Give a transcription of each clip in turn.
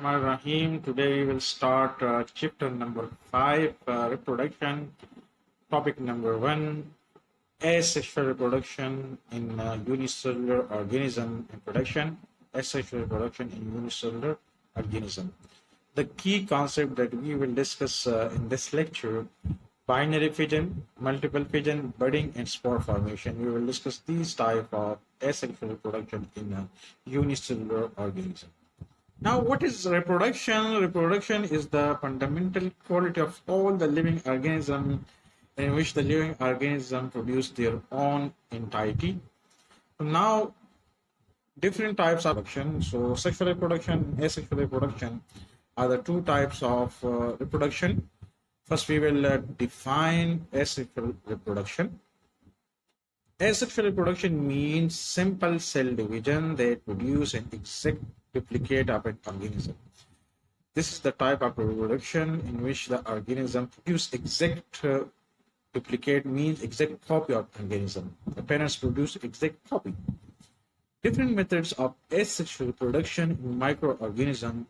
Rahim. Today we will start chapter number 5, reproduction. Topic number 1, asexual reproduction in unicellular organism and production. Asexual reproduction in unicellular organism. The key concept that we will discuss in this lecture: binary fission, multiple fission, budding, and spore formation. We will discuss these type of asexual reproduction in a unicellular organism. Now, what is reproduction? Reproduction is the fundamental quality of all the living organisms in which the living organism produce their own entity. Now, different types of reproduction. So, sexual reproduction and asexual reproduction are the two types of reproduction. First, we will define asexual reproduction. Asexual reproduction means simple cell division that produce an exact duplicate of an organism. This is the type of reproduction in which the organism produce exact duplicate, means exact copy of organism. The parents produce exact copy. Different methods of asexual reproduction in microorganism,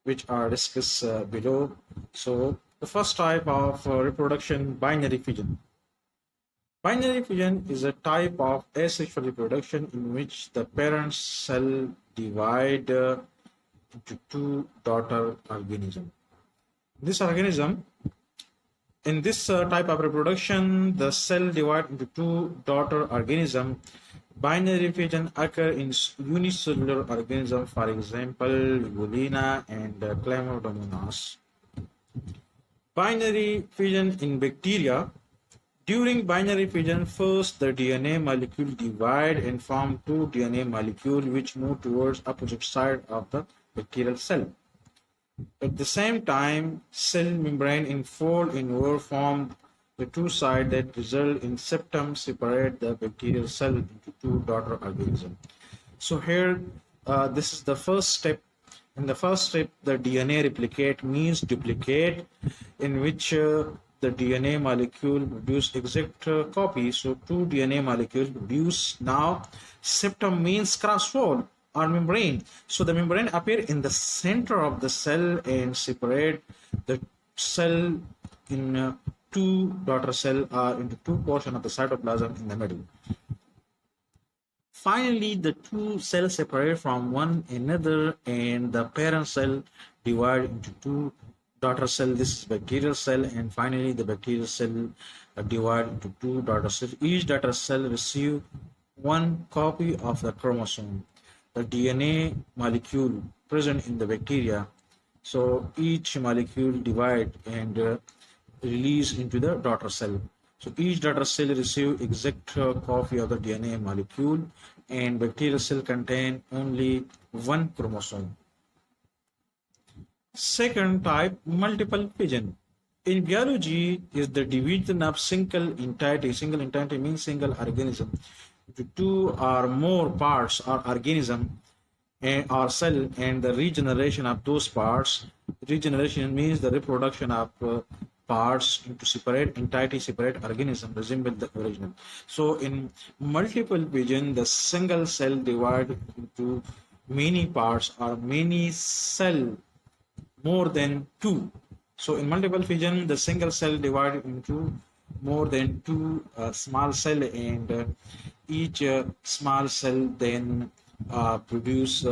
which are discussed below. So the first type of reproduction, binary fission. Binary fission is a type of asexual reproduction in which the parent cell divide into two daughter organisms. In this type of reproduction, the cell divide into two daughter organisms. Binary fission occur in unicellular organisms, for example, Vigulina and Chlamydomonas. Binary fission in bacteria. During binary fission, first the DNA molecule divide and form two DNA molecules which move towards opposite side of the bacterial cell. At the same time, cell membrane unfold inward form the two sides that result in septum separate the bacterial cell into two daughter organisms. So here, this is the first step. In the first step, the DNA replicate means duplicate, in which the DNA molecule produce exact copy. So two DNA molecules produce. Now septum means cross wall or membrane. So the membrane appear in the center of the cell and separate the cell in two daughter cell into two portions of the cytoplasm in the middle. Finally, the two cells separate from one another and the parent cell divide into two daughter cell. This is bacterial cell, and finally the bacterial cell divide into two daughter cells. Each daughter cell receive one copy of the chromosome, the DNA molecule present in the bacteria. So each molecule divide and release into the daughter cell. So each daughter cell receive exact copy of the DNA molecule, and bacterial cell contain only one chromosome. Second type, multiple fission. In biology, is the division of single entity. Single entity means single organism into two or more parts or organism or cell, and the regeneration of those parts. Regeneration means the reproduction of parts into separate entity, separate organism resemble the original. So in multiple fission, the single cell divided into many parts or many cell more than two. So in multiple fission, the single cell divided into more than two small cell, and each small cell then produce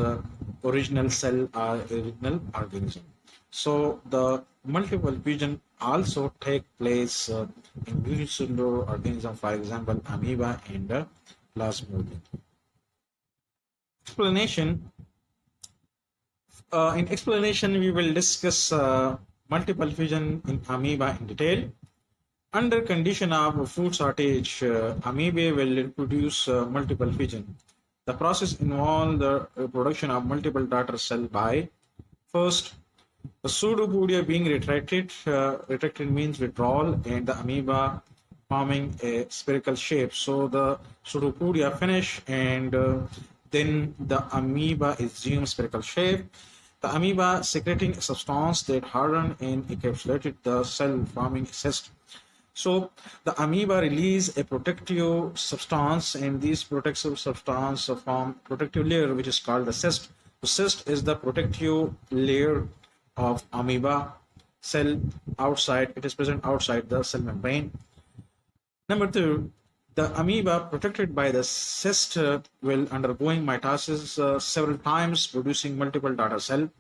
original cell or original organism. So the multiple fission also take place in unicellular organism, for example, Amoeba and Plasmodium. Explanation. In explanation, we will discuss multiple fission in Amoeba in detail. Under condition of food shortage, Amoeba will reproduce multiple fission. The process involves the reproduction of multiple daughter cells by first the pseudopodia being retracted. Retracted means withdrawal, and the amoeba forming a spherical shape. So the pseudopodia finish, and then the amoeba assumes spherical shape. The amoeba secreting a substance that hardened and encapsulated the cell, forming a cyst. So the amoeba release a protective substance, and this protective substance form protective layer which is called the cyst. The cyst is the protective layer of amoeba cell outside. It is present outside the cell membrane. Number two, the amoeba protected by the cyst will undergoing mitosis several times, producing multiple daughter cells.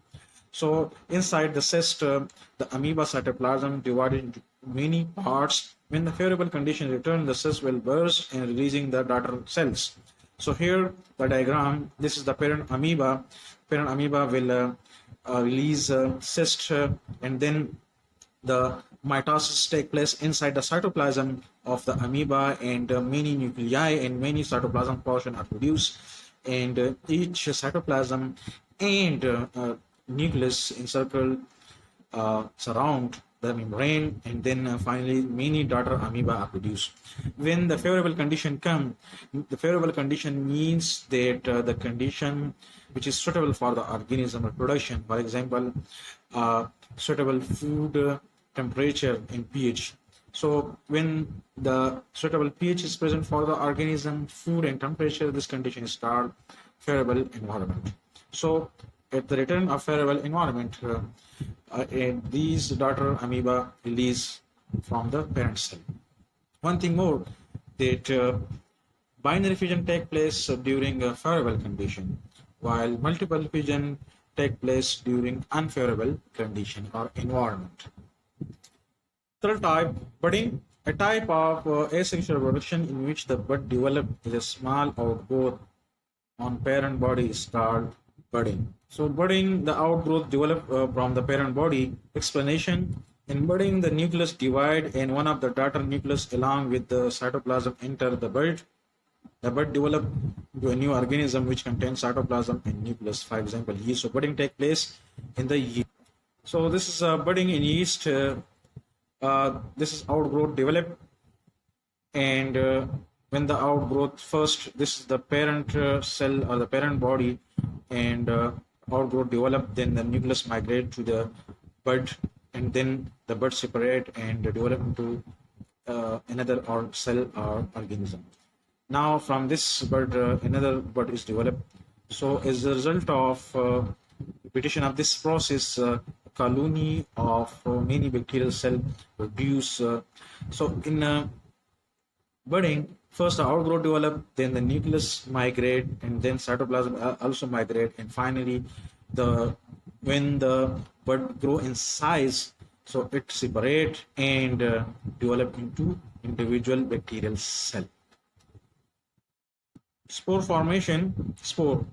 So inside the cyst, the amoeba cytoplasm divided into many parts. When the favorable conditions return, the cyst will burst and releasing the daughter cells. So here the diagram, this is the parent amoeba. Parent amoeba will release cyst and then the mitosis take place inside the cytoplasm of the amoeba, and many nuclei and many cytoplasm portion are produced, and each cytoplasm and nucleus encircle surround the membrane, and then finally many daughter amoeba are produced. When the favorable condition come, the favorable condition means that the condition which is suitable for the organism reproduction, for example, suitable food temperature and pH. So when the suitable pH is present for the organism, food and temperature, this condition is called favorable environment. So at the return of favorable environment, these daughter amoeba release from the parent cell. One thing more, that binary fission take place during a favorable condition, while multiple fission take place during unfavorable condition or environment. Third type, budding, a type of asexual reproduction in which the bud developed is a small outgrowth on parent body is called budding. So budding, the outgrowth developed from the parent body. Explanation: in budding, the nucleus divide and one of the daughter nucleus along with the cytoplasm enter the bud. The bud develop into a new organism which contains cytoplasm and nucleus. For example, yeast. So budding take place in the yeast. So this is budding in yeast. This is outgrowth developed, and when the outgrowth first, this is the parent cell or the parent body, and outgrowth develop, then the nucleus migrate to the bud, and then the bud separate and develop into another cell or organism. Now from this bud, another bud is developed. So as a result of repetition of this process, colony of many bacterial cells produce. So in budding, first the outgrowth develop, then the nucleus migrate, and then cytoplasm also migrate, and finally when the bud grow in size, so it separate and develop into individual bacterial cell. Spore formation, spore.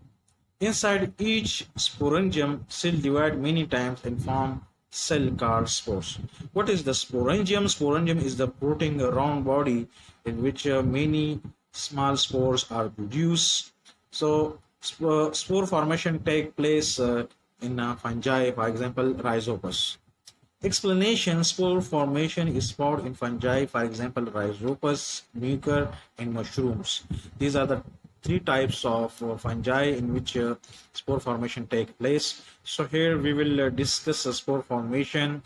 Inside each sporangium, cell divide many times and form cell called spores. What is the sporangium? Sporangium is the protein round body in which many small spores are produced. So spore formation take place in fungi, for example, Rhizopus. Explanation: spore formation is found in fungi, for example, Rhizopus, Mucor, and mushrooms. These are the three types of fungi in which spore formation take place. So here we will discuss spore formation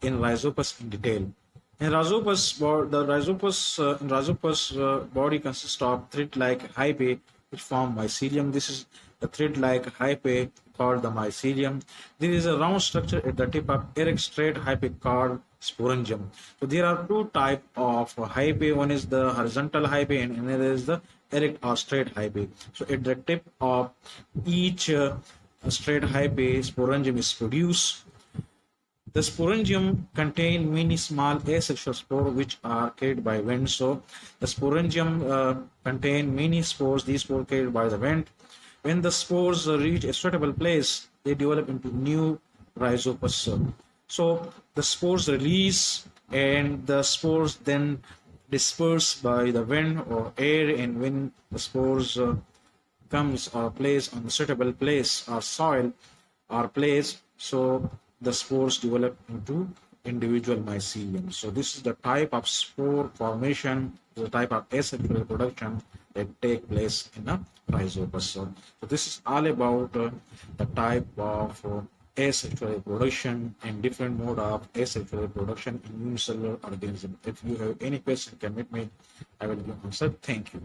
in Rhizopus in detail. In Rhizopus, the Rhizopus body consists of thread-like hyphae which form mycelium. This is the thread-like hyphae called the mycelium. There is a round structure at the tip of erect straight hyphae called sporangium. So there are two types of hyphae. One is the horizontal hyphae and another is the erect or straight hyphae. So at the tip of each straight hyphae, sporangium is produced. The sporangium contains many small asexual spores which are carried by wind. So the sporangium contains many spores. These spores carried by the wind. When the spores reach a suitable place, they develop into new Rhizopus. So the spores release, and the spores then disperse by the wind or air, and when the spores comes or place on a suitable place or soil or place, so the spores develop into individual mycelium. So this is the type of spore formation, the type of asexual reproduction that take place in a Rhizopus. So this is all about the type of asexual reproduction and different mode of asexual reproduction in unicellular organism. If you have any question, can meet me. I will give answer. Thank you.